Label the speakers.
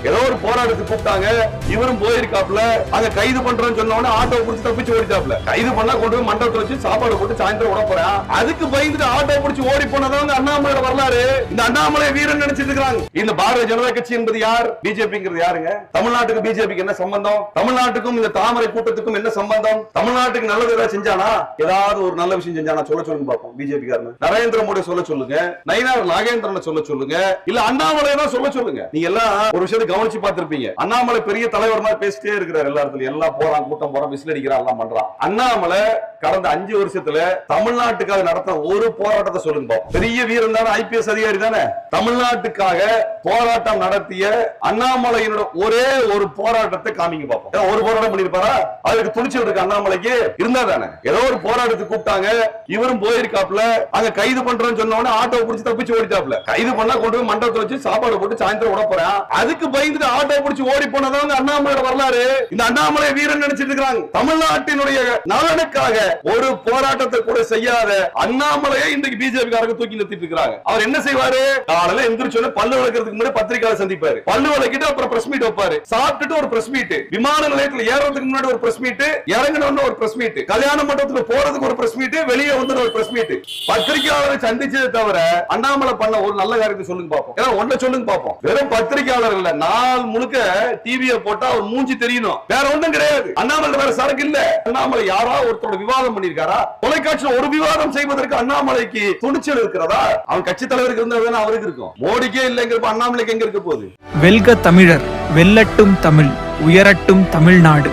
Speaker 1: ஏதோ ஒரு போராட்டத்துக்கு கூப்பிட்டாங்க, இவரும் போயிருக்காப்ல. அங்க கைது பண்றோம்னு சொன்ன உடனே ஆட்டோ புடிச்சு தப்பிச்சு ஓடிட்டாப்ல. கைது பண்ணா கொண்டு போய் மண்டபத்துல வச்சு சாப்பாடு போட்டு சாயந்தரம் விட போறான். அதுக்கு பயந்துட்டு ஆட்டோ புடிச்சு ஓடி போனதான் அண்ணாமலை வரலாறு. இந்த அண்ணாமலை வீரன் நினைச்சிட்டு இருக்காங்க. இந்த பாரதிய ஜனதா கட்சி என்பது யார்? பிஜேபிங்கிறது யாருங்க? தமிழ்நாட்டுக்கு பிஜேபிக்கு என்ன சம்பந்தம்? தமிழ்நாட்டுக்கும் இந்த தாமரை கூட்டத்துக்கும் என்ன சம்பந்தம்? தமிழ்நாட்டுக்கு நல்லது ஏதாவது செஞ்சானா? ஏதாவது ஒரு நல்ல விஷயம் செஞ்சானா? சொல்ல சொல்லுங்க பாப்போம். பிஜேபி காரன் நரேந்திர மோடி சொல்ல சொல்லுங்க, நயினார் நாகேந்திரன் சொல்ல சொல்லுங்க, இல்ல அண்ணாமலை தான் சொல்ல சொல்லுங்க. நீங்க எல்லாம் ஒரு விஷயத்தை கவனிச்சு பார்த்திருப்பீங்க. அண்ணாமலை பெரிய தலைவர் மாதிரி பேசிட்டே இருக்கிறார். எல்லா இடத்துலயும் எல்லாம் போறான், கூட்டம் போறான், விசில் அடிக்கிறான், எல்லாம் பண்றான். அண்ணாமலை கடந்த 5 வருஷத்துல தமிழ்நாட்டுக்காக நடத்த ஒரு போராட்டத்தை சொல்லுங்க பாப்போம். பெரிய வீரன் தானே, ஐபிஎஸ் அதிகாரி தானே. தமிழ்நாட்டுக்காக போராட்டம் நடத்திய அண்ணாமலையினோட ஒரே ஒரு போராட்டத்தை காமிங்க பாப்போம். ஒரு போராட்டம் பண்ணிருப்பாரா? அதுக்கு துணிச்சல் இருக்கு அண்ணாமலைக்கு? இருந்தா தானே. ஏதோ ஒரு போராட்டத்துக்கு கூப்பிட்டாங்க, இவரும் போயிருக்காப்ல. அங்க கைது பண்றோம்னு சொன்ன உடனே ஆட்டோ புடிச்சு தப்பிச்சு ஓடிட்டாப்ல. கைது பண்ணா கொண்டு போய் மண்டபத்துல வச்சு சாப்பாடு போட்டு சாயந்தரம் விட போறான். அதுக்கு பயந்துட்டு ஆட்டோ புடிச்சு ஓடி போனதான் அண்ணாமலை வரலாறு. இந்த அண்ணாமலை வீரன் நினைச்சிட்டு இருக்காங்க. தமிழ்நாட்டினுடைய நலனுக்காக ஒரு போராட்டத்தை கூட செய்யாத அண்ணாமலையை இன்றைக்கு பிஜேபி காரங்க தூக்கி நிறுத்திட்டு இருக்காங்க. அவர் என்ன செய்வாரு? காலையில எந்திரிச்சோட பல்லு விளக்கிறதுக்கு முன்னாடி பத்திரிகையாளர் சந்திப்பாரு. பல்லு விளக்கிட்டு அப்புறம் பிரஸ் மீட் வைப்பாரு. சாப்பிட்டுட்டு ஒரு பிரஸ் மீட், விமான நிலையத்தில் ஏறதுக்கு முன்னாடி ஒரு பிரஸ் மீட், இறங்கணும்னு ஒரு பிரஸ் மீட், கல்யாண மண்டபத்துல போறதுக்கு ஒரு பிரஸ் மீட், வெளியே வந்து ஒரு பிரஸ் மீட். பத்திரிகையாளரை சந்திச்சதை தவிர அண்ணாமலை பண்ண ஒரு நல்ல காரியத்தை சொல்லுங்க பாப்போம். ஏன்னா ஒன்றை சொல்லுங்க பாப்போம். வெறும் பத்திரிகையாளர் இல்ல, நாள் முழுக்க டிவியை போட்டா ஒரு மூஞ்சி தெரியணும், வேற ஒண்ணும் கிடையாது. அண்ணாமலை வேற சரக்கு இல்ல. அண்ணாமலை யாரா ஒருத்தரோட விவாதம் பண்ணிருக்காரா? தொலைக்காட்சியில் ஒரு விவாதம் செய்வதற்கு அண்ணாமலைக்கு துணிச்சல் இருக்கிறதா? அவன் கட்சி தலைவருக்கு இருந்தா அவருக்கு இருக்கும். மோடிக்கே இல்லைங்கிறப்ப அண்ணாமலைக்கு எங்க இருக்க போகுது?
Speaker 2: வெல்க தமிழர், வெல்லட்டும் தமிழ், உயரட்டும் தமிழ்நாடு.